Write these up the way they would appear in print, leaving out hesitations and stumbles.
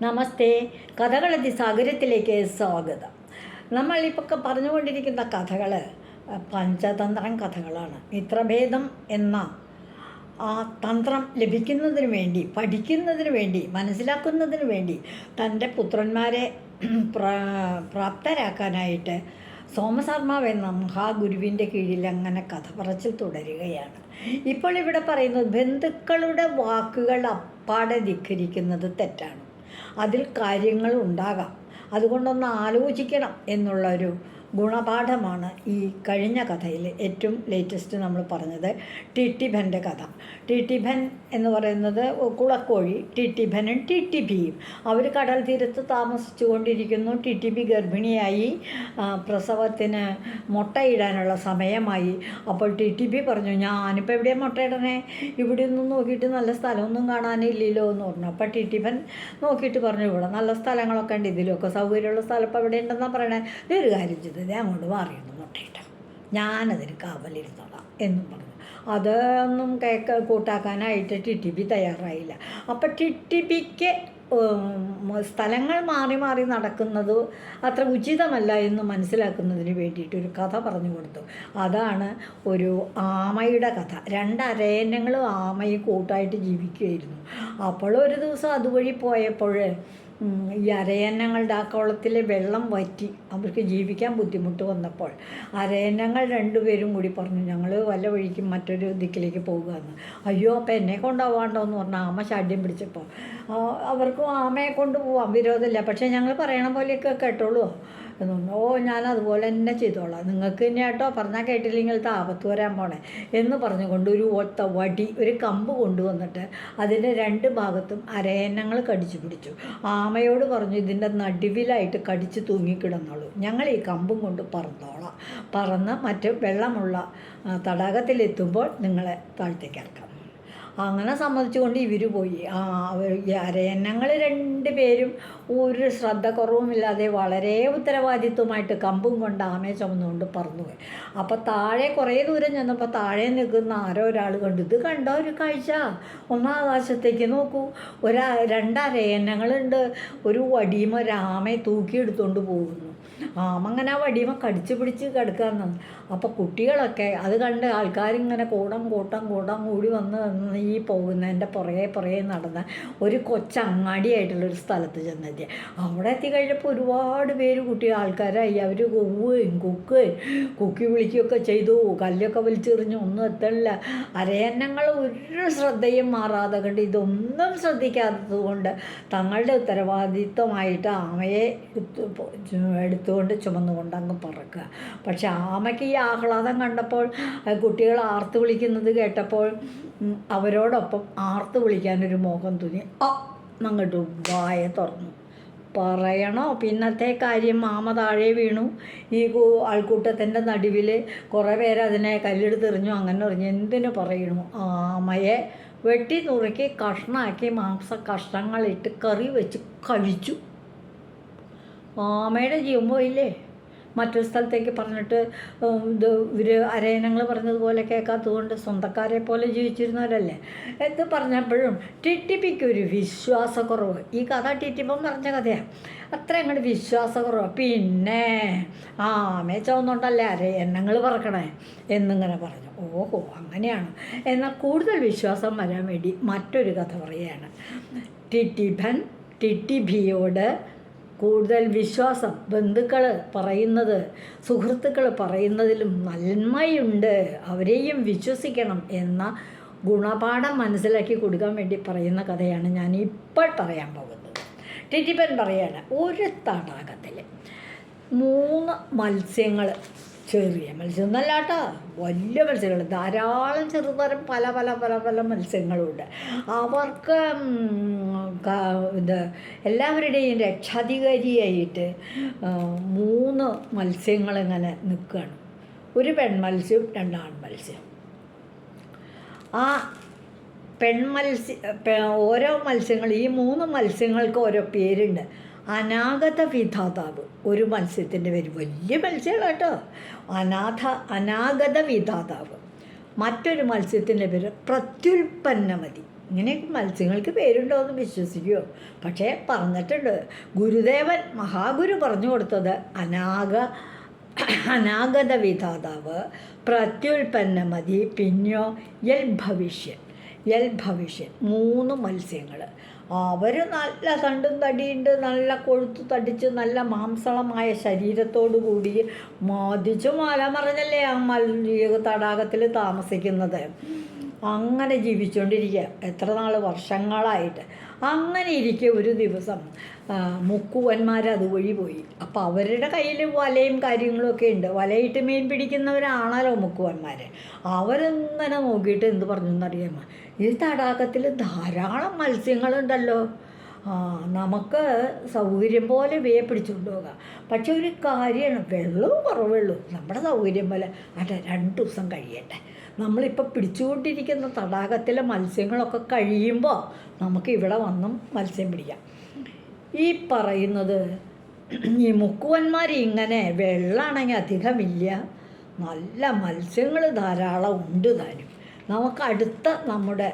നമസ്തേ. കഥകളതി സാഗരത്തിലേക്ക് സ്വാഗതം. നമ്മളിപ്പോൾ പറഞ്ഞുകൊണ്ടിരിക്കുന്ന കഥകൾ പഞ്ചതന്ത്രം കഥകളാണ്. മിത്രഭേദം എന്ന ആ തന്ത്രം ലഭിക്കുന്നതിന് വേണ്ടി, പഠിക്കുന്നതിന് വേണ്ടി, മനസ്സിലാക്കുന്നതിന് വേണ്ടി തൻ്റെ പുത്രന്മാരെ പ്രാപ്തരാക്കാനായിട്ട് സോമശർമാവ് എന്ന മഹാഗുരുവിൻ്റെ കീഴിൽ അങ്ങനെ കഥ പറച്ചിൽ തുടരുകയാണ്. ഇപ്പോൾ ഇവിടെ പറയുന്നത് ബന്ധുക്കളുടെ വാക്കുകൾ അപ്പാടെ ധിക്കരിക്കുന്നത് തെറ്റാണ്. അതിൽ കാര്യങ്ങൾ ഉണ്ടാകാം, അതുകൊണ്ടൊന്ന് ആലോചിക്കണം എന്നുള്ളൊരു ഗുണപാഠമാണ് ഈ കഴിഞ്ഞ കഥയിൽ ഏറ്റവും ലേറ്റസ്റ്റ് നമ്മൾ പറഞ്ഞത് ടിറ്റിഭൻ്റെ കഥ. ടിറ്റിഭൻ എന്ന് പറയുന്നത് കുളക്കോഴി. ടിറ്റിഭനും ടിറ്റിബിയും അവർ കടൽ തീരത്ത് താമസിച്ചു കൊണ്ടിരിക്കുന്നു. ടിറ്റിബി ഗർഭിണിയായി, പ്രസവത്തിന് മുട്ടയിടാനുള്ള സമയമായി. അപ്പോൾ ടിറ്റിബി പറഞ്ഞു, ഞാനിപ്പോൾ എവിടെയാണ് മുട്ടയിടണേ? ഇവിടെ ഒന്നും നോക്കിയിട്ട് നല്ല സ്ഥലമൊന്നും കാണാനില്ലല്ലോ എന്ന് പറഞ്ഞു. അപ്പോൾ ടിറ്റിഭൻ നോക്കിയിട്ട് പറഞ്ഞു, ഇവിടെ നല്ല സ്ഥലങ്ങളൊക്കെ ഉണ്ട്, ഇതിലൊക്കെ സൗകര്യമുള്ള സ്ഥലം ഇപ്പോൾ എവിടെ ഉണ്ടെന്നാണ് പറയണേ. ഇതൊരു കാര്യം ചെയ്ത് ഞാൻ അങ്ങോട്ട് മാറിയൊന്ന് മുട്ടയിട്ട, ഞാനതിന് കാവലിരുന്നോളാം എന്നും പറഞ്ഞു. അതൊന്നും കൂട്ടാക്കാനായിട്ട് ടിറ്റിബി തയ്യാറായില്ല. അപ്പം ടിറ്റിബിക്ക് സ്ഥലങ്ങൾ മാറി മാറി നടക്കുന്നത് അത്ര ഉചിതമല്ല എന്ന് മനസ്സിലാക്കുന്നതിന് വേണ്ടിയിട്ടൊരു കഥ പറഞ്ഞു കൊടുത്തു. അതാണ് ഒരു ആമയുടെ കഥ. രണ്ട് അരയന്നങ്ങളും ആമയും കൂട്ടായിട്ട് ജീവിക്കുകയായിരുന്നു. അപ്പോൾ ഒരു ദിവസം അതുവഴി പോയപ്പോൾ ഈ അരയന്നങ്ങളുടെ ആ കുളത്തിലെ വെള്ളം വറ്റി അവർക്ക് ജീവിക്കാൻ ബുദ്ധിമുട്ട് വന്നപ്പോൾ അരയന്നങ്ങൾ രണ്ടുപേരും കൂടി പറഞ്ഞു, ഞങ്ങൾ വല്ല വഴിക്കും മറ്റൊരു ദിക്കിലേക്ക് പോകുകയെന്ന്. അയ്യോ, അപ്പം എന്നെ കൊണ്ടുപോകാണ്ടോ എന്ന് പറഞ്ഞാൽ ആമ ശാഠ്യം പിടിച്ചപ്പോൾ അവർക്കും ആമയെ കൊണ്ട് പോവാം, വിരോധമില്ല, പക്ഷേ ഞങ്ങൾ പറയണ പോലെയൊക്കെ കേട്ടോളൂ എന്ന് പറഞ്ഞു. ഓ, ഞാൻ അതുപോലെ തന്നെ ചെയ്തോളാം, നിങ്ങൾക്ക് തന്നെ കേട്ടോ, പറഞ്ഞാൽ കേട്ടില്ലെങ്കിൽ ആപത്ത് വരാൻ പോണേ എന്ന് പറഞ്ഞുകൊണ്ട് ഒരു ഒത്ത വടി, ഒരു കമ്പ് കൊണ്ടുവന്നിട്ട് അതിൻ്റെ രണ്ട് ഭാഗത്തും അരയന്നങ്ങൾ കടിച്ചു പിടിച്ചു. ആമയോട് പറഞ്ഞു, ഇതിൻ്റെ നടുവിലായിട്ട് കടിച്ച് തൂങ്ങിക്കിടന്നോളൂ, ഞങ്ങൾ ഈ കമ്പും കൊണ്ട് പറന്നോളാം, പറന്ന് മറ്റ് വെള്ളമുള്ള തടാകത്തിലെത്തുമ്പോൾ നിങ്ങളെ താഴ്ത്തേക്ക് ഇറക്കാം. അങ്ങനെ സമ്മതിച്ചുകൊണ്ട് ഇവർ പോയി. ഈ അരയന്നങ്ങൾ രണ്ടുപേരും ഒരു ശ്രദ്ധ കുറവുമില്ലാതെ വളരെ ഉത്തരവാദിത്വമായിട്ട് കമ്പും കൊണ്ട് ആമയെ ചുമന്നുകൊണ്ട് പറന്നുപോയി. അപ്പോൾ താഴെ കുറേ ദൂരം ചെന്നപ്പോൾ താഴെ നിൽക്കുന്ന ആരോ ഒരാൾ കണ്ടു. ഇത് കണ്ടോ ഒരു കാഴ്ച? ഒന്ന് ആകാശത്തേക്ക് നോക്കൂ, രണ്ടരയന്നങ്ങളുണ്ട്, ഒരു വടിയും ഒരാമയെ തൂക്കിയെടുത്തുകൊണ്ട് പോകുന്നു. ആമ അങ്ങനെ ആ വടിയമ കടിച്ചു പിടിച്ച് കിടക്കാന്ന്. അപ്പോൾ കുട്ടികളൊക്കെ അത് കണ്ട് ആൾക്കാരിങ്ങനെ കൂട്ടം കൂടി വന്ന് ഈ പോകുന്നതിൻ്റെ പുറകെ നടന്ന് ഒരു കൊച്ചങ്ങാടിയായിട്ടുള്ളൊരു സ്ഥലത്ത് ചെന്നെത്തി. അവിടെ എത്തിക്കഴിഞ്ഞപ്പോൾ ഒരുപാട് പേര് ആൾക്കാരായി. അവർ കുക്കി വിളിക്കുകയൊക്കെ ചെയ്തു, കല്ലൊക്കെ വലിച്ചെറിഞ്ഞു, ഒന്നും എത്തണില്ല. അരയന്നങ്ങൾ ഒരു ശ്രദ്ധയും മാറാതെ കണ്ട് ഇതൊന്നും ശ്രദ്ധിക്കാത്തത് കൊണ്ട് തങ്ങളുടെ ഉത്തരവാദിത്വമായിട്ട് ആമയെ എടുത്തുകൊണ്ട് ചുമന്നുകൊണ്ട് അങ്ങ് പറക്കുക. പക്ഷെ ആമയ്ക്ക് ഈ ആഹ്ലാദം കണ്ടപ്പോൾ, കുട്ടികൾ ആർത്ത് വിളിക്കുന്നത് കേട്ടപ്പോൾ അവരോടൊപ്പം ആർത്ത് വിളിക്കാനൊരു മോഹം തോന്നി. അങ്ങോട്ട് വായ തുറന്നു. പറയണോ പിന്നത്തെ കാര്യം? ആമ താഴെ വീണു. ഈ ആൾക്കൂട്ടത്തിൻ്റെ നടുവിൽ കുറേ പേര് അതിനെ കല്ലെടുത്തെറിഞ്ഞു. അങ്ങനെ എറിഞ്ഞു. എന്തിനു പറയണു? ആമയെ വെട്ടി നുറുക്കി കഷ്ണാക്കി മാംസ കഷ്ണങ്ങളിട്ട് കറി വെച്ച് കഴിച്ചു. ആമയുടെ ജീവൻ പോയില്ലേ? മറ്റൊരു സ്ഥലത്തേക്ക് പറഞ്ഞിട്ട് ഇവർ അരയന്നങ്ങൾ പറഞ്ഞതുപോലെ കേൾക്കാത്തതുകൊണ്ട് സ്വന്തക്കാരെ പോലെ ജീവിച്ചിരുന്നവരല്ലേ എന്ന് പറഞ്ഞപ്പോഴും ടിറ്റിപ്പിക്കൊരു വിശ്വാസക്കുറവ്. ഈ കഥ ടിറ്റിപ്പം പറഞ്ഞ കഥയാണ്. അത്ര അങ്ങോട്ട് വിശ്വാസക്കുറവ്. പിന്നെ ആമയെ ചുവന്നുകൊണ്ടല്ലേ അരയന്നങ്ങൾ പറക്കണേ എന്നിങ്ങനെ പറഞ്ഞു. ഓഹോ, അങ്ങനെയാണ്. എന്നാൽ കൂടുതൽ വിശ്വാസം വരാൻ വേണ്ടി മറ്റൊരു കഥ പറയുകയാണ്. ടിറ്റിഭൻ ടിറ്റിബിയോട് കൂടുതൽ വിശ്വാസം, ബന്ധുക്കൾ പറയുന്നത്, സുഹൃത്തുക്കൾ പറയുന്നതിലും നന്മയുണ്ട്, അവരെയും വിശ്വസിക്കണം എന്ന ഗുണപാഠം മനസ്സിലാക്കി കൊടുക്കാൻ വേണ്ടി പറയുന്ന കഥയാണ് ഞാൻ ഇപ്പോൾ പറയാൻ പോകുന്നത്. ടിറ്റിപ്പൻ പറയാണ്, ഒരു തടാകത്തിൽ 3 മത്സ്യങ്ങൾ, ചെറിയ മത്സ്യമൊന്നല്ല കേട്ടോ, വലിയ മത്സ്യങ്ങൾ, ധാരാളം ചെറുതരം പല പല പല പല മത്സ്യങ്ങളുണ്ട്. അവർക്ക് എല്ലാവരുടെയും രക്ഷാധികാരിയായിട്ട് 3 മത്സ്യങ്ങളിങ്ങനെ നിൽക്കുകയാണ്. ഒരു പെൺമത്സ്യം, 2 ആൺമത്സ്യം. ആ ഓരോ മത്സ്യങ്ങൾ, ഈ 3 മത്സ്യങ്ങൾക്ക് ഓരോ പേരുണ്ട്. അനാഗത വിധാതാവ് ഒരു മത്സ്യത്തിൻ്റെ പേര്, വലിയ മത്സ്യമാണ് കേട്ടോ, അനാഗത വിധാതാവ്. മറ്റൊരു മത്സ്യത്തിൻ്റെ പേര് പ്രത്യുൽപ്പന്നമതി. ഇങ്ങനെയൊക്കെ മത്സ്യങ്ങൾക്ക് പേരുണ്ടോ എന്ന് വിശ്വസിക്കുമോ? പക്ഷേ പറഞ്ഞിട്ടുണ്ട്, ഗുരുദേവൻ മഹാഗുരു പറഞ്ഞു കൊടുത്തത് അനാഗത വിധാതാവ്, പ്രത്യുൽപ്പന്നമതി, പിന്നെയോ യൽ ഭവിഷ്യൻ 3 മത്സ്യങ്ങൾ. അവർ നല്ല തണ്ടും തടിയുണ്ട്, നല്ല കൊഴുത്ത് തടിച്ച് നല്ല മാംസളമായ ശരീരത്തോടു കൂടി മതിച്ചു മലമറിഞ്ഞല്ലേ ആ തടാകത്തിൽ താമസിക്കുന്നത്. അങ്ങനെ ജീവിച്ചുകൊണ്ടിരിക്കുക എത്ര നാൾ, വർഷങ്ങളായിട്ട്. അങ്ങനെ ഇരിക്കെ ഒരു ദിവസം മുക്കുവന്മാർ അതുവഴി പോയി. അപ്പോൾ അവരുടെ കയ്യിൽ വലയും കാര്യങ്ങളൊക്കെ ഉണ്ട്. വലയിട്ട് മീൻ പിടിക്കുന്നവരാണല്ലോ മുക്കുവന്മാർ. അവരെങ്ങനെ നോക്കിയിട്ട് എന്ത് പറഞ്ഞു എന്നറിയാമോ? ഈ തടാകത്തിൽ ധാരാളം മത്സ്യങ്ങളുണ്ടല്ലോ, നമുക്ക് സൗകര്യം പോലെ പിടിച്ചുകൊണ്ട് പോകാം. പക്ഷെ ഒരു കാര്യമാണ്, വെള്ളവും കുറവുള്ളൂ. നമ്മുടെ സൗകര്യം പോലെ 2 ദിവസം കഴിയട്ടെ. നമ്മളിപ്പോൾ പിടിച്ചുകൊണ്ടിരിക്കുന്ന തടാകത്തിലെ മത്സ്യങ്ങളൊക്കെ കഴിയുമ്പോൾ നമുക്ക് ഇവിടെ വന്നും മത്സ്യം പിടിക്കാം. ഈ പറയുന്നത് ഈ മുക്കുവന്മാർ ഇങ്ങനെ വെള്ളമാണെങ്കിൽ അധികമില്ല, നല്ല മത്സ്യങ്ങൾ ധാരാളം ഉണ്ട് താനും. നമുക്ക് അടുത്ത നമ്മുടെ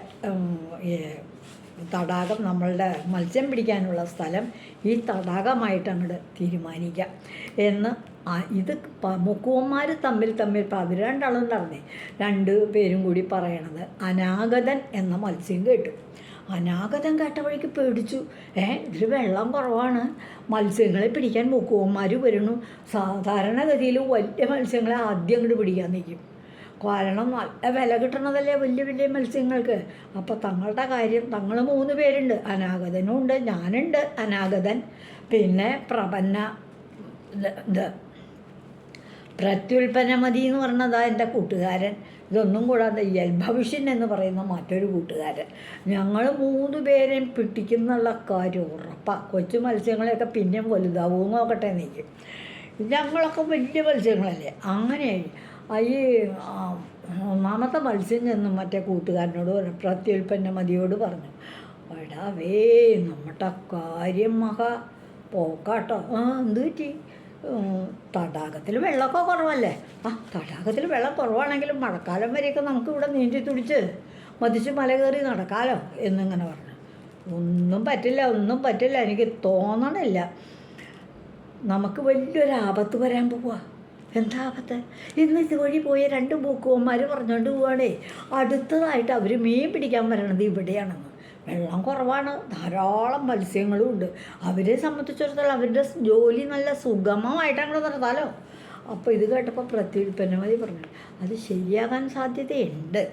തടാകം, നമ്മളുടെ മത്സ്യം പിടിക്കാനുള്ള സ്ഥലം ഈ തടാകമായിട്ട് അങ്ങോട്ട് തീരുമാനിക്കാം എന്ന് ഇത് മുക്കുവന്മാർ തമ്മിൽ ഇപ്പോൾ അവർ രണ്ടാളും നടന്നേ. 2 പേരും കൂടി പറയണത് അനാഗതൻ എന്ന മത്സ്യം കേട്ടു. അനാഗതൻ കേട്ട വഴിക്ക് പേടിച്ചു. ഇതിൽ വെള്ളം കുറവാണ്, മത്സ്യങ്ങളെ പിടിക്കാൻ മുക്കുവന്മാർ വരുന്നു. സാധാരണഗതിയിൽ വലിയ മത്സ്യങ്ങളെ ആദ്യം അങ്ങോട്ട് പിടിക്കാൻ നിൽക്കും. കാരണം നല്ല വില കിട്ടണതല്ലേ വലിയ വലിയ മത്സ്യങ്ങൾക്ക്. അപ്പോൾ തങ്ങളുടെ കാര്യം, തങ്ങൾ 3 പേരുണ്ട്, അനാഗതനും ഉണ്ട്, ഞാനുണ്ട് അനാഗതൻ, പിന്നെ പ്രത്യുൽപ്പന്നമതി എന്ന് പറഞ്ഞതാ എൻ്റെ കൂട്ടുകാരൻ. ഇതൊന്നും കൂടാതെ യൽഭവിഷ്യൻ എന്ന് പറയുന്ന മറ്റൊരു കൂട്ടുകാരൻ. ഞങ്ങൾ 3 പേരെയും പിടിക്കുന്നുള്ള കാര്യം ഉറപ്പാണ്. കൊച്ചു മത്സ്യങ്ങളെയൊക്കെ പിന്നെയും വലുതാവും നോക്കട്ടെ നിൽക്കും. ഞങ്ങളൊക്കെ വലിയ മത്സ്യങ്ങളല്ലേ. അങ്ങനെ ഈ 1ാമത്തെ മത്സ്യം ചെന്ന് മറ്റേ കൂട്ടുകാരനോട് പറഞ്ഞു, പ്രത്യുൽപ്പന്നമതിയോട് പറഞ്ഞു, എടാവേ നമ്മുടെ കാര്യം പോക്കാട്ടോ. എന്ത് പറ്റി? തടാകത്തിൽ വെള്ളമൊക്കെ കുറവല്ലേ? തടാകത്തിൽ വെള്ളം കുറവാണെങ്കിലും മഴക്കാലം വരെയൊക്കെ നമുക്ക് ഇവിടെ നീന്തി തുടിച്ച് മതിച്ച് മല കയറി നടക്കാമല്ലോ എന്നിങ്ങനെ പറഞ്ഞു. ഒന്നും പറ്റില്ല, എനിക്ക് തോന്നണില്ല. നമുക്ക് വലിയൊരു ആപത്ത് വരാൻ പോവുക. എന്താ ആപത്ത്? ഇന്ന് ഇതുവഴി പോയ 2 മൂക്കുവന്മാർ പറഞ്ഞുകൊണ്ട് പോവുകയാണേ, അടുത്തതായിട്ട് അവർ മീൻ പിടിക്കാൻ വരണത് ഇവിടെയാണെന്ന്. വെള്ളം കുറവാണ്, ധാരാളം മത്സ്യങ്ങളും ഉണ്ട്. അവരെ സംബന്ധിച്ചിടത്തോളം അവരുടെ ജോലി നല്ല സുഗമമായിട്ട് അങ്ങോട്ട് നടത്താമല്ലോ. അപ്പോൾ ഇത് കേട്ടപ്പോൾ പ്രത്യുൽപ്പന്നമതി പറഞ്ഞു, അത് ശരിയാകാൻ സാധ്യതയുണ്ട്.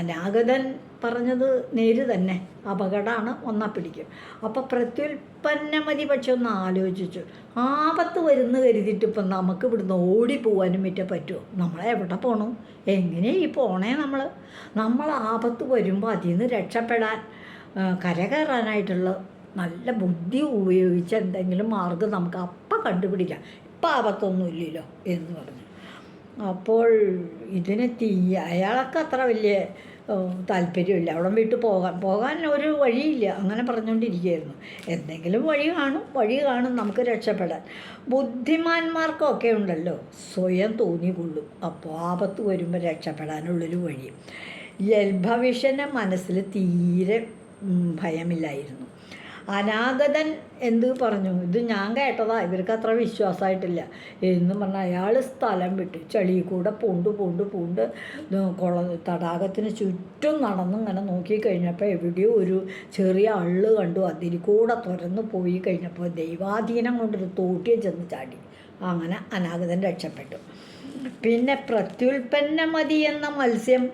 അനാഗതൻ പറഞ്ഞത് നേര് തന്നെ, അപകടമാണ്, ഒന്നാ പിടിക്കും. അപ്പോൾ പ്രത്യുൽപ്പന്നമതി പക്ഷെ ഒന്ന് ആലോചിച്ചു, ആപത്ത് വരുന്നു കരുതിയിട്ട് ഇപ്പം നമുക്ക് ഇവിടുന്ന് ഓടിപ്പോവാനും പറ്റുമോ? നമ്മളെ എവിടെ പോകണം? എങ്ങനെയാണ് ഈ പോണേ? നമ്മൾ ആപത്ത് വരുമ്പോൾ അതിൽ നിന്ന് രക്ഷപ്പെടാൻ, കരകയറാനായിട്ടുള്ള നല്ല ബുദ്ധി ഉപയോഗിച്ച് എന്തെങ്കിലും മാർഗം നമുക്ക് അപ്പം കണ്ടുപിടിക്കാം. ഇപ്പം ആപത്തൊന്നും ഇല്ലല്ലോ എന്ന് പറഞ്ഞു. അപ്പോൾ ഇതിന് അയാൾക്ക് അത്ര വലിയ താല്പര്യമില്ല. അവിടെ വിട്ട് പോകാൻ ഒരു വഴിയില്ല. അങ്ങനെ പറഞ്ഞുകൊണ്ടിരിക്കുകയായിരുന്നു. എന്തെങ്കിലും വഴി കാണും നമുക്ക് രക്ഷപ്പെടാൻ. ബുദ്ധിമാന്മാർക്കൊക്കെ ഉണ്ടല്ലോ സ്വയം തോന്നിക്കൊള്ളും അപ്പോൾ ആപത്ത് വരുമ്പോൾ രക്ഷപ്പെടാനുള്ളൊരു വഴി. യൽഭവിഷ്യൻ്റെ മനസ്സിൽ തീരെ ഭയമില്ലായിരുന്നു. അനാഗതൻ എന്ത് പറഞ്ഞു, ഇത് ഞാൻ കേട്ടതാ, ഇവർക്ക് അത്ര വിശ്വാസമായിട്ടില്ല എന്നും പറഞ്ഞാൽ അയാൾ സ്ഥലം വിട്ട് ചെളിയിൽ കൂടെ പൂണ്ട് തടാകത്തിന് ചുറ്റും നടന്നിങ്ങനെ നോക്കിക്കഴിഞ്ഞപ്പോൾ എവിടെയോ ഒരു ചെറിയ അള്ള് കണ്ടു. അതിൽ കൂടെ തുറന്ന് പോയി കഴിഞ്ഞപ്പോൾ ദൈവാധീനം കൊണ്ടൊരു തോട്ടിയെ ചെന്ന് ചാടി. അങ്ങനെ അനാഗതൻ രക്ഷപ്പെട്ടു. പിന്നെ പ്രത്യുൽപ്പന്നമതി എന്ന മത്സ്യം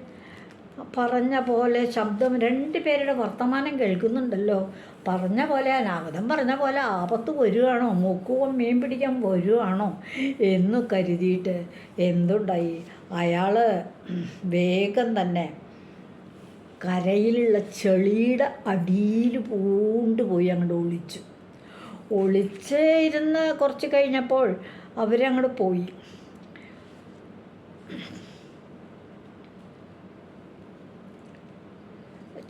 പറഞ്ഞ പോലെ ശബ്ദം 2 പേരുടെ വർത്തമാനം കേൾക്കുന്നുണ്ടല്ലോ. പറഞ്ഞ പോലെ അനാഗതം പറഞ്ഞ പോലെ ആപത്ത് വരുവാണോ, മൂക്കുവൻ മീൻ പിടിക്കാൻ വരുവാണോ എന്ന് കരുതിയിട്ട് എന്തുണ്ടായി, അയാൾ വേഗം തന്നെ കരയിലുള്ള ചെളിയുടെ അടിയിൽ പോയി അങ്ങോട്ട് ഒളിച്ച് ഇരുന്ന് കുറച്ച് കഴിഞ്ഞപ്പോൾ അവരങ്ങോട്ട് പോയി.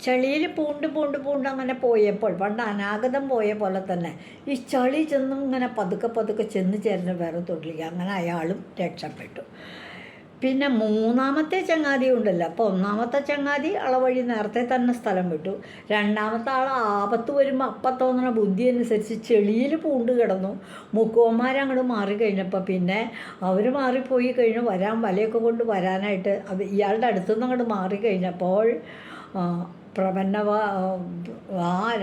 ചളിയിൽ പൂണ്ട് അങ്ങനെ പോയപ്പോൾ, പണ്ട് അനാഗതം പോയ പോലെ തന്നെ ഈ ചളി ചെന്നും ഇങ്ങനെ പതുക്കെ ചെന്ന് ചേരുന്ന വേറെ തൊട്ടിലേക്ക്. അങ്ങനെ അയാളും രക്ഷപ്പെട്ടു. പിന്നെ മൂന്നാമത്തെ ചങ്ങാതി ഉണ്ടല്ലോ. അപ്പോൾ ഒന്നാമത്തെ ചങ്ങാതി വഴി നേരത്തെ തന്നെ സ്ഥലം വിട്ടു. രണ്ടാമത്തെ ആൾ ആപത്ത് വരുമ്പോൾ അപ്പം തോന്നുന്ന ബുദ്ധി അനുസരിച്ച് ചെളിയിൽ പൂണ്ട് കിടന്നു. മുക്കുവന്മാരങ്ങോട്ട് മാറിക്കഴിഞ്ഞപ്പോൾ പിന്നെ അവർ മാറിപ്പോയി കഴിഞ്ഞു വലയൊക്കെ കൊണ്ട് വരാനായിട്ട് ഇയാളുടെ അടുത്തുനിന്ന് അങ്ങോട്ട് മാറിക്കഴിഞ്ഞപ്പോൾ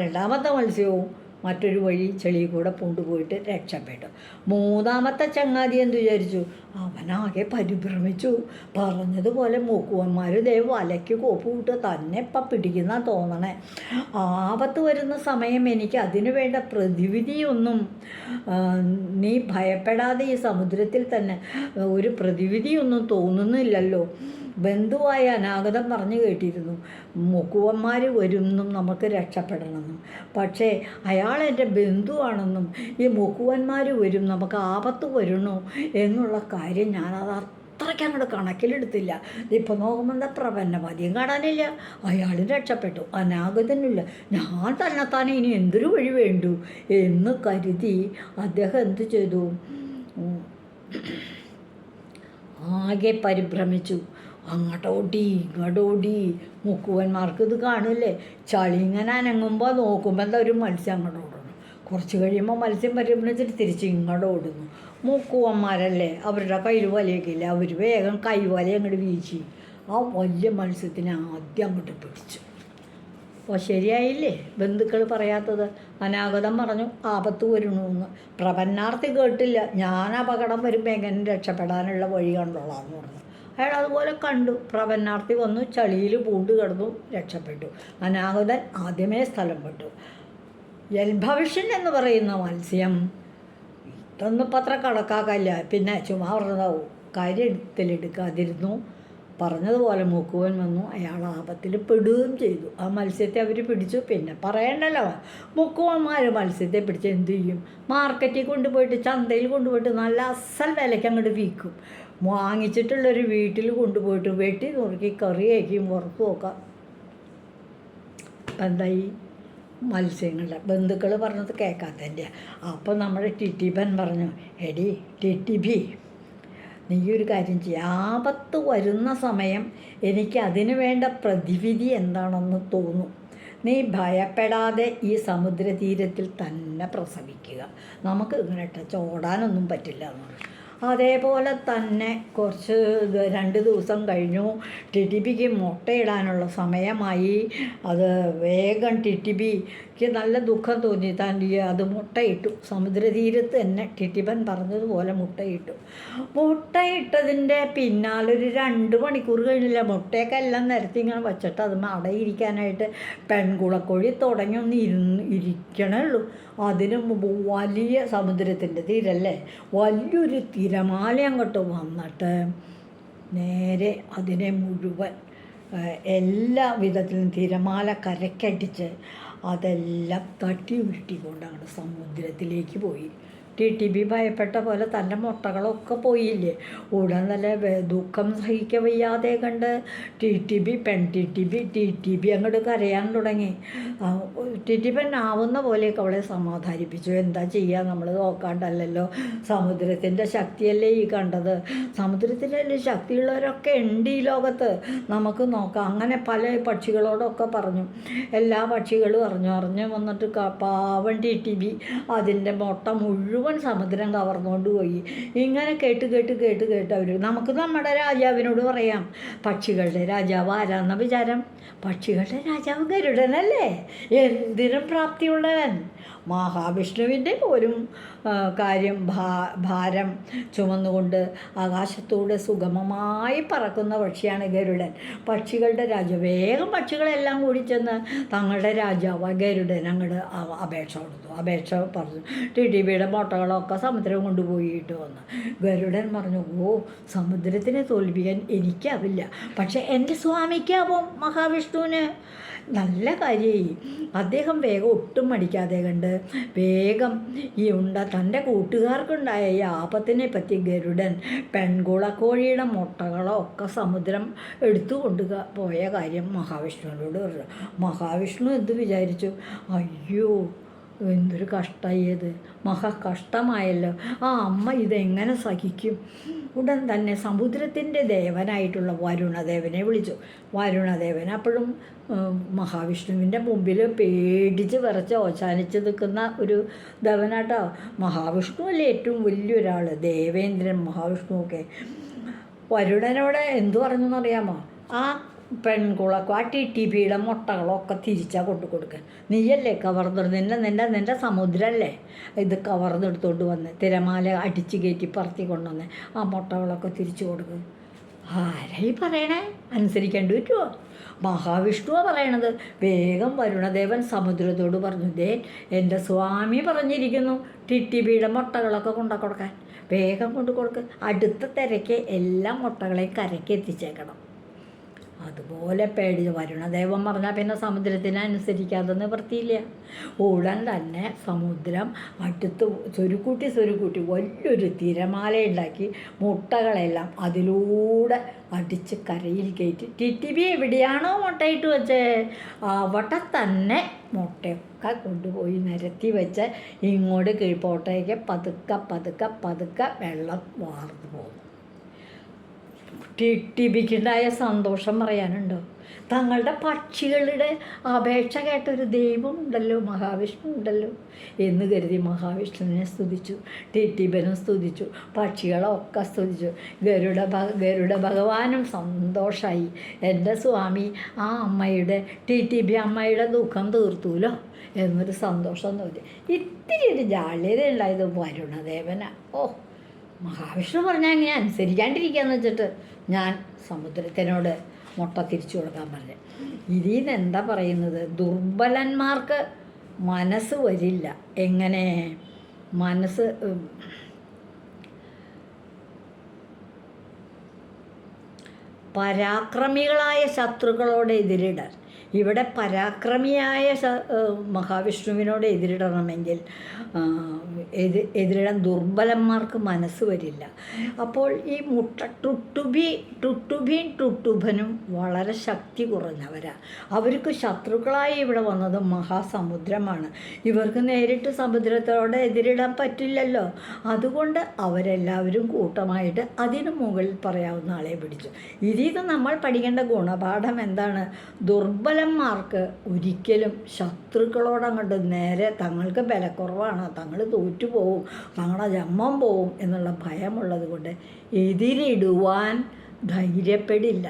രണ്ടാമത്തെ മത്സ്യവും മറ്റൊരു വഴി ചെളിയിൽ കൂടെ പൂണ്ടുപോയിട്ട് രക്ഷപ്പെട്ടു. മൂന്നാമത്തെ ചങ്ങാതി എന്ത് വിചാരിച്ചു? അവനാകെ പരിഭ്രമിച്ചു. പറഞ്ഞതുപോലെ മൂക്കുവന്മാർ വലയ്ക്ക് കോപ്പ് വിട്ട് തന്നെ ഇപ്പം പിടിക്കുന്ന തോന്നണേ. ആപത്ത് വരുന്ന സമയം എനിക്ക് അതിനു വേണ്ട പ്രതിവിധിയൊന്നും നീ ഭയപ്പെടാതെ ഈ സമുദ്രത്തിൽ തന്നെ ഒരു പ്രതിവിധിയൊന്നും തോന്നുന്നില്ലല്ലോ. ബന്ധുവായ അനാഗതം പറഞ്ഞു കേട്ടിരുന്നു മുക്കുവന്മാർ വരുമെന്നും നമുക്ക് രക്ഷപ്പെടണമെന്നും. പക്ഷേ അയാൾ എൻ്റെ ബന്ധുവാണെന്നും ഈ മുക്കുവന്മാർ വരും നമുക്ക് ആപത്ത് വരണോ എന്നുള്ള കാര്യം ഞാനത് അത്രയ്ക്ക് അങ്ങോട്ട് കണക്കിലെടുത്തില്ല. ഇപ്പോൾ നോക്കുമ്പോൾ എന്താ പ്രപന്നമതിയും കാണാനില്ല, അയാളും രക്ഷപ്പെട്ടു, അനാഗതനില്ല. ഞാൻ തന്നെത്താനെ ഇനി എന്തൊരു വഴി വേണ്ടു എന്ന് കരുതി അദ്ദേഹം എന്തു ചെയ്തു? ആകെ പരിഭ്രമിച്ചു. അങ്ങോട്ടോടി ഇങ്ങോട്ടോടി. മുക്കുവന്മാർക്ക് ഇത് കാണില്ലേ, ചളി ഇങ്ങനെ അനങ്ങുമ്പോൾ നോക്കുമ്പോൾ എന്താ ഒരു മത്സ്യം അങ്ങോട്ട് ഓടുന്നു. കുറച്ച് കഴിയുമ്പോൾ മത്സ്യം പരിഭ്രമിച്ചിട്ട് തിരിച്ച് ഇങ്ങോട്ട് ഓടുന്നു. മുക്കുവന്മാരല്ലേ, അവരുടെ കയ്യിൽ വലയൊക്കെ ഇല്ല. അവർ വേഗം കൈവല അങ്ങോട്ട് വീശി ആ വലിയ മത്സ്യത്തിനെ ആദ്യം അങ്ങോട്ട് പിടിച്ചു. അപ്പോൾ ശരിയായില്ലേ ബന്ധുക്കൾ പറയാത്തത്? അനാഗതം പറഞ്ഞു ആപത്ത് വരണമെന്ന്. പ്രപന്നാർത്ഥി കേട്ടില്ല, ഞാൻ അപകടം വരുമ്പോൾ എങ്ങനെ രക്ഷപ്പെടാനുള്ള വഴി കണ്ടോളാന്ന് പറഞ്ഞു. അയാൾ അതുപോലെ കണ്ടു. പ്രപന്നാർത്ഥി വന്നു, ചളിയിൽ പൂണ്ട് കിടന്നു, രക്ഷപ്പെട്ടു. അനാഗതൻ ആദ്യമേ സ്ഥലം വിട്ടു. എൽഭവിഷ്യൻ എന്ന് പറയുന്ന മത്സ്യം ഇതൊന്നും ഇപ്പം അത്ര കണക്കാക്കില്ല. പിന്നെ ചുമ്മാ പറഞ്ഞതാവും, കാര്യത്തിലെടുക്കാതിരുന്നു. പറഞ്ഞതുപോലെ മൂക്കുവൻ വന്നു, അയാൾ ആപത്തിൽ പെടുകയും ചെയ്തു. ആ മത്സ്യത്തെ അവർ പിടിച്ചു. പിന്നെ പറയണ്ടല്ലോ, മുക്കുവന്മാർ മത്സ്യത്തെ പിടിച്ച് എന്തു ചെയ്യും? മാർക്കറ്റിൽ കൊണ്ടുപോയിട്ട് ചന്തയിൽ കൊണ്ടുപോയിട്ട് നല്ല അസൽ വിലയ്ക്ക് അങ്ങോട്ട് വിൽക്കും. വാങ്ങിച്ചിട്ടുള്ളൊരു വീട്ടിൽ കൊണ്ടുപോയിട്ട് വെട്ടി നുറുക്കി കറിയാക്കിയും പുറത്തു നോക്കാം. എന്തായി? മത്സ്യങ്ങളുടെ ബന്ധുക്കൾ പറഞ്ഞത് കേൾക്കാത്തതിൻ്റെ. അപ്പോൾ നമ്മുടെ ടിറ്റിബൻ പറഞ്ഞു, എടി ടിറ്റിബി, നീ ഒരു കാര്യം ചെയ്യുക, ആപത്ത് വരുന്ന സമയം എനിക്ക് അതിനു വേണ്ട പ്രതിവിധി എന്താണെന്ന് തോന്നും. നീ ഭയപ്പെടാതെ ഈ സമുദ്രതീരത്തിൽ തന്നെ പ്രസവിക്കുക. നമുക്ക് ഇങ്ങനെ ചോടാനൊന്നും പറ്റില്ല എന്ന് പറഞ്ഞു. അതേപോലെ തന്നെ കുറച്ച് 2 ദിവസം കഴിഞ്ഞു. ടിറ്റിബിക്ക് മുട്ടയിടാനുള്ള സമയമായി. അത് വേഗം ടിറ്റിബിക്ക് നല്ല ദുഃഖം തോന്നി. അത് മുട്ടയിട്ടു. സമുദ്രതീരത്ത് തന്നെ ടിറ്റിബൻ പറഞ്ഞതുപോലെ മുട്ടയിട്ടു. മുട്ടയിട്ടതിൻ്റെ പിന്നാലൊരു 2 മണിക്കൂർ കഴിഞ്ഞില്ല. മുട്ടയൊക്കെ എല്ലാം നിരത്തി ഇങ്ങനെ വച്ചിട്ട് അത് അടയിരിക്കാനായിട്ട് പെൺകുളക്കോഴി തുടങ്ങി ഒന്ന് ഇരിക്കണേ ഉള്ളൂ. അതിന് മുമ്പ് വലിയ സമുദ്രത്തിൻ്റെ തീരല്ലേ, വലിയൊരു തിരമാല അങ്ങോട്ട് വന്നിട്ട് നേരെ അതിനെ മുഴുവൻ എല്ലാ വിധത്തിലും തിരമാല കരക്കടിച്ച് അതെല്ലാം തട്ടി ഉരുട്ടിക്കൊണ്ട് അങ്ങോട്ട് സമുദ്രത്തിലേക്ക് പോയി. ടിറ്റിബി ഭയപ്പെട്ട പോലെ തൻ്റെ മുട്ടകളൊക്കെ പോയില്ലേ. ഉടൻ തന്നെ ദുഃഖം സഹിക്കാൻ വയ്യാതെ കണ്ട് ടിറ്റിബി അങ്ങോട്ട് കരയാൻ തുടങ്ങി. ടിറ്റിബൻ ആവുന്ന പോലെയൊക്കെ അവളെ സമാധാനിപ്പിച്ചു. എന്താ ചെയ്യുക, നമ്മൾ നോക്കാണ്ടല്ലോ, സമുദ്രത്തിൻ്റെ ശക്തിയല്ലേ ഈ കണ്ടത്, സമുദ്രത്തിൻ്റെ ശക്തിയുള്ളവരൊക്കെ ഉണ്ട് ഈ ലോകത്ത്, നമുക്ക് നോക്കാം. അങ്ങനെ പല പക്ഷികളോടൊക്കെ പറഞ്ഞു. എല്ലാ പക്ഷികളും അറിഞ്ഞു വന്നിട്ട് പാവൻ ടിറ്റിബി അതിൻ്റെ മുട്ട മുഴുവൻ സമുദ്രം കവർന്നുകൊണ്ട് പോയി. ഇങ്ങനെ കേട്ട് അവർ നമുക്ക് നമ്മുടെ രാജാവിനോട് പറയാം, പക്ഷികളുടെ രാജാവ് ആരാന്ന വിചാരം? പക്ഷികളുടെ രാജാവ് ഗരുഡനല്ലേ, എന്തിനും പ്രാപ്തിയുള്ളവൻ. മഹാവിഷ്ണുവിൻ്റെ പോലും ഭാരം ചുമന്നുകൊണ്ട് ആകാശത്തൂടെ സുഗമമായി പറക്കുന്ന പക്ഷിയാണ് ഗരുഡൻ, പക്ഷികളുടെ രാജാവ്. വേഗം പക്ഷികളെല്ലാം കൂടി ചെന്ന് തങ്ങളുടെ രാജാവ് ഗരുഡൻ അങ്ങോട്ട് അപേക്ഷ പറഞ്ഞു. ടിറ്റിബിയുടെ മുട്ടകളൊക്കെ സമുദ്രം കൊണ്ടുപോയിട്ട് വന്നു. ഗരുഡൻ പറഞ്ഞു, ഓ, സമുദ്രത്തിനെ തോൽപ്പിക്കാൻ എനിക്കാവില്ല, പക്ഷെ എൻ്റെ സ്വാമിക്കാവും, മഹാവിഷ്ണുവിന്. നല്ല കാര്യമായി. അദ്ദേഹം വേഗം ഒട്ടും മടിക്കാതെ കണ്ട് വേഗം തൻ്റെ കൂട്ടുകാർക്കുണ്ടായ ഈ ആപത്തിനെ പറ്റി ഗരുഡൻ പെൺകുളക്കോഴിയുടെ മുട്ടകളൊക്കെ സമുദ്രം എടുത്തുകൊണ്ട് പോയ കാര്യം മഹാവിഷ്ണുവിനോട് പറഞ്ഞു. മഹാവിഷ്ണു എന്ത് വിചാരിച്ചു? അയ്യോ, എന്തൊരു കഷ്ടമായത്, മഹാ കഷ്ടമായല്ലോ. ആ അമ്മ ഇതെങ്ങനെ സഹിക്കും? ഉടൻ തന്നെ സമുദ്രത്തിൻ്റെ ദേവനായിട്ടുള്ള വരുണദേവനെ വിളിച്ചു. വരുണദേവൻ അപ്പോഴും മഹാവിഷ്ണുവിൻ്റെ മുമ്പിൽ പേടിച്ച് വിറച്ച് ഓശാനിച്ച് നിൽക്കുന്ന ഒരു ദേവനാട്ടോ. മഹാവിഷ്ണു അല്ലേ ഏറ്റവും വലിയൊരാൾ, ദേവേന്ദ്രൻ മഹാവിഷ്ണുവൊക്കെ. വരുണനോട് എന്തു പറഞ്ഞു എന്നറിയാമോ? ആ പെൺകുളക്കും ആ ടിടിപിയുടെ മുട്ടകളൊക്കെ തിരിച്ചാൽ കൊണ്ടു കൊടുക്കാൻ. നീയല്ലേ നിന്റെ സമുദ്രമല്ലേ ഇത് കവർന്നെടുത്തോണ്ട് വന്ന് തിരമാല അടിച്ച് കയറ്റി പറത്തി കൊണ്ടുവന്ന് ആ മുട്ടകളൊക്കെ തിരിച്ചു കൊടുക്കുക. ആരായി പറയണേ? അനുസരിക്കേണ്ടി പറ്റുമോ? മഹാവിഷ്ണുവാണ് പറയണത്. വേഗം വരുണദേവൻ സമുദ്രത്തോട് പറഞ്ഞു, ദേ എൻ്റെ സ്വാമി പറഞ്ഞിരിക്കുന്നു ടിടിപിയുടെ മുട്ടകളൊക്കെ കൊണ്ടു കൊടുക്കാൻ. വേഗം കൊണ്ടു കൊടുക്കുക. അടുത്ത തിരക്ക് എല്ലാ മുട്ടകളെയും കരയ്ക്ക് എത്തിച്ചേക്കണം. അതുപോലെ പേടിച്ച് വരുണദേവൻ പറഞ്ഞാൽ പിന്നെ സമുദ്രത്തിനെ അനുസരിക്കാതെ നിവൃത്തിയില്ല. ഉടൻ തന്നെ സമുദ്രം അടുത്ത് സ്വരുക്കൂട്ടി വലിയൊരു തിരമാല ഉണ്ടാക്കി മുട്ടകളെല്ലാം അതിലൂടെ അടിച്ച് കരയിൽ കയറ്റി. ടിടിപി എവിടെയാണോ മുട്ടയിട്ട് വെച്ചേ അവിടെ തന്നെ മുട്ടയൊക്കെ കൊണ്ടുപോയി നിരത്തി വെച്ച് ഇങ്ങോട്ട് കീഴ്പോട്ടേക്ക് പതുക്കെ വെള്ളം വാർന്നു പോകും. ടിടിപിക്കുണ്ടായ സന്തോഷം പറയാനുണ്ടോ? തങ്ങളുടെ പക്ഷികളുടെ അപേക്ഷ കേട്ടൊരു ദൈവം ഉണ്ടല്ലോ, മഹാവിഷ്ണു ഉണ്ടല്ലോ എന്ന് കരുതി മഹാവിഷ്ണുവിനെ സ്തുതിച്ചു. ടിടിബനും സ്തുതിച്ചു, പക്ഷികളൊക്കെ സ്തുതിച്ചു. ഗരുഡ ഭഗവാനും സന്തോഷമായി. എൻ്റെ സ്വാമി ആ അമ്മയുടെ ടിടിബി അമ്മയുടെ ദുഃഖം തീർത്തൂലോ എന്നൊരു സന്തോഷം തോന്നി. ഇത്തിരി ഒരു ജാള്യത ഉണ്ടായത് വരുണദേവനാ. ഓ, മഹാവിഷ്ണു പറഞ്ഞാൽ എങ്ങനെ അനുസരിക്കാണ്ടിരിക്കുകയെന്ന് വെച്ചിട്ട് ഞാൻ സമുദ്രത്തിനോട് മുട്ട തിരിച്ചു കൊടുക്കാൻ പറഞ്ഞു. ഇതിൽ നിന്ന് എന്താ പറയുന്നത്? ദുർബലന്മാർക്ക് മനസ്സ് വരില്ല. എങ്ങനെ മനസ്സ്? പരാക്രമികളായ ശത്രുക്കളോട് എതിരിടാൻ. ഇവിടെ പരാക്രമിയായ മഹാവിഷ്ണുവിനോട് എതിരിടണമെങ്കിൽ എതിരിടാൻ ദുർബലന്മാർക്ക് മനസ്സ് വരില്ല. അപ്പോൾ ഈ ടുട്ടുഭനും വളരെ ശക്തി കുറഞ്ഞവരാണ്. അവർക്ക് ശത്രുക്കളായി ഇവിടെ വന്നത് മഹാസമുദ്രമാണ്. ഇവർക്ക് നേരിട്ട് സമുദ്രത്തോടെ എതിരിടാൻ പറ്റില്ലല്ലോ. അതുകൊണ്ട് അവരെല്ലാവരും കൂട്ടമായിട്ട് അതിനു മുകളിൽ പറയാവുന്ന ആളെ പിടിച്ചു. ഇതിൽ നമ്മൾ പഠിക്കേണ്ട ഗുണപാഠം എന്താണ്? ദുർബലന്മാർക്ക് ഒരിക്കലും ശത്രുക്കളോടങ്ങോട്ട് നേരെ തങ്ങൾക്ക് ബലക്കുറവാണ്, തങ്ങൾ തോറ്റുപോകും, തങ്ങളുടെ ജന്മം പോവും എന്നുള്ള ഭയമുള്ളത് കൊണ്ട് എതിരിടുവാൻ ധൈര്യപ്പെടില്ല.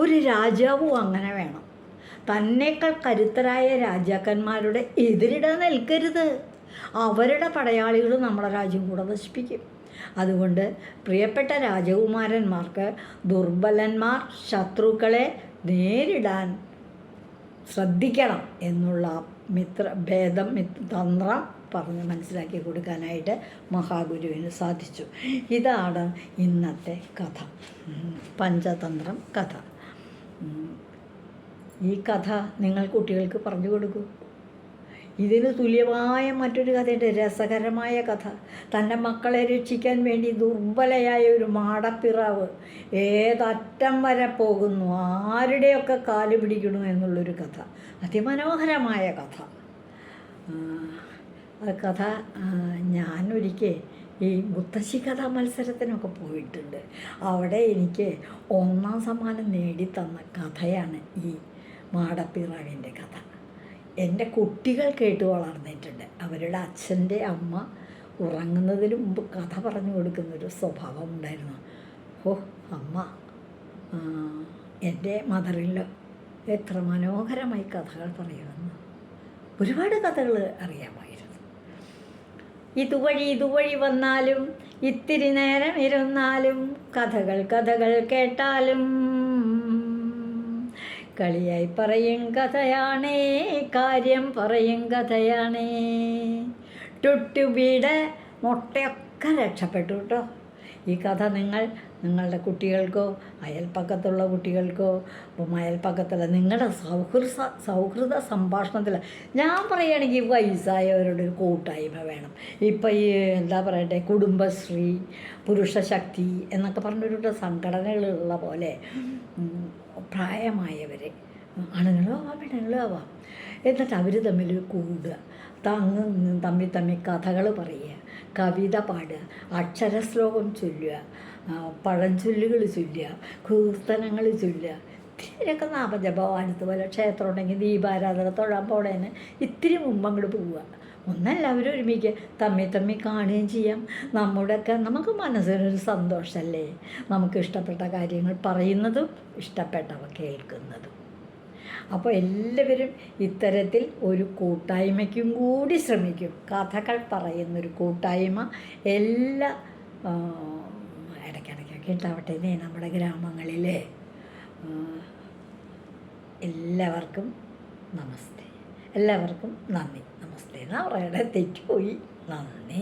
ഒരു രാജാവും അങ്ങനെ വേണം. തന്നേക്കാൾ കരുത്തരായ രാജാക്കന്മാരുടെ എതിരിടാൻ നിൽക്കരുത്. അവരുടെ പടയാളികൾ നമ്മുടെ രാജ്യം കൂടെ നശിപ്പിക്കും. അതുകൊണ്ട് പ്രിയപ്പെട്ട രാജകുമാരന്മാർക്ക് ദുർബലന്മാർ ശത്രുക്കളെ നേരിടാൻ ശ്രദ്ധിക്കണം എന്നുള്ള തന്ത്രം പറഞ്ഞ് മനസ്സിലാക്കി കൊടുക്കാനായിട്ട് മഹാഗുരുവിന് സാധിച്ചു. ഇതാണ് ഇന്നത്തെ കഥ, പഞ്ചതന്ത്രം കഥ. ഈ കഥ നിങ്ങൾ കുട്ടികൾക്ക് പറഞ്ഞു കൊടുക്കൂ. ഇതിന് തുല്യമായ മറ്റൊരു കഥയുണ്ട്, രസകരമായ കഥ. തൻ്റെ മക്കളെ രക്ഷിക്കാൻ വേണ്ടി ദുർബലയായ ഒരു മാടപ്പിറാവ് ഏതറ്റം വരെ പോകുന്നു, ആരുടെയൊക്കെ കാല് പിടിക്കണു എന്നുള്ളൊരു കഥ. അതിമനോഹരമായ കഥ. കഥ ഞാനൊരിക്കൽ ഈ മുത്തശ്ശി കഥാ മത്സരത്തിനൊക്കെ പോയിട്ടുണ്ട്. അവിടെ എനിക്ക് 1ാം സമ്മാനം നേടിത്തന്ന കഥയാണ് ഈ മാടപ്പിറാവിൻ്റെ കഥ. എൻ്റെ കുട്ടികൾ കേട്ട് വളർന്നിട്ടുണ്ട്. അവരുടെ അച്ഛൻ്റെ അമ്മ ഉറങ്ങുന്നതിന് മുമ്പ് കഥ പറഞ്ഞു കൊടുക്കുന്നൊരു സ്വഭാവം ഉണ്ടായിരുന്നു. ഓ അമ്മ, എൻ്റെ മദറിലോ എത്ര മനോഹരമായി കഥകൾ പറയുമെന്ന്. ഒരുപാട് കഥകൾ അറിയാമായിരുന്നു. ഇതുവഴി വന്നാലും ഇത്തിരി നേരം ഇരുന്നാലും കഥകൾ കേട്ടാലും കളിയായി പറയും കഥയാണേ, കാര്യം പറയും കഥയാണേ. ടുട്ടുബിയുടെ മുട്ടയൊക്കെ രക്ഷപ്പെട്ടു കേട്ടോ. ഈ കഥ നിങ്ങളുടെ കുട്ടികൾക്കോ അയൽപ്പക്കത്തുള്ള കുട്ടികൾക്കോ അയൽപ്പക്കത്തുള്ള നിങ്ങളുടെ സൗഹൃദ സംഭാഷണത്തിൽ ഞാൻ പറയുകയാണെങ്കിൽ വയസ്സായവരുടെ ഒരു കൂട്ടായ്മ വേണം. ഇപ്പം ഈ എന്താ പറയട്ടെ, കുടുംബശ്രീ, പുരുഷശക്തി എന്നൊക്കെ പറഞ്ഞൊരു സംഘടനകളുള്ള പോലെ പ്രായമായവരെ ആണുങ്ങളും ആവാം പെണ്ണുങ്ങളും ആവാം. എന്നിട്ട് അവർ തമ്മിൽ കൂടുക, തമ്മിൽ കഥകൾ പറയുക, കവിത പാടുക, അക്ഷരശ്ലോകം ചൊല്ലുക, പഴഞ്ചൊല്ലുകൾ ചൊല്ലുക, കീർത്തനങ്ങൾ ചൊല്ലുക. ഇത്തിരിയൊക്കെ നാമജപം അടുത്തുപോലെ ക്ഷേത്രം ഉണ്ടെങ്കിൽ ദീപാരാധന തൊഴാൻ പോണേന് ഇത്തിരി മുമ്പ് അങ്ങോട്ട് പോവുക. ഒന്നെല്ലാവരും ഒരുമിക്കുക, തമ്മിൽ കാണുകയും ചെയ്യാം. നമുക്ക് മനസ്സിനൊരു സന്തോഷമല്ലേ, നമുക്ക് ഇഷ്ടപ്പെട്ട കാര്യങ്ങൾ പറയുന്നതും ഇഷ്ടപ്പെട്ടവ കേൾക്കുന്നതും. അപ്പോൾ എല്ലാവരും ഇത്തരത്തിൽ ഒരു കൂട്ടായ്മയ്ക്കും കൂടി ശ്രമിക്കും. കഥകൾ പറയുന്നൊരു കൂട്ടായ്മ എല്ലാ ഇടയ്ക്കിടയ്ക്കൊക്കെ ഉണ്ടാവട്ടെ നമ്മുടെ ഗ്രാമങ്ങളിൽ. എല്ലാവർക്കും നമസ്തേ, എല്ലാവർക്കും നന്ദി. നമസ്തേ എന്നാ പറയണേ, തെറ്റുപോയി. നന്ദി.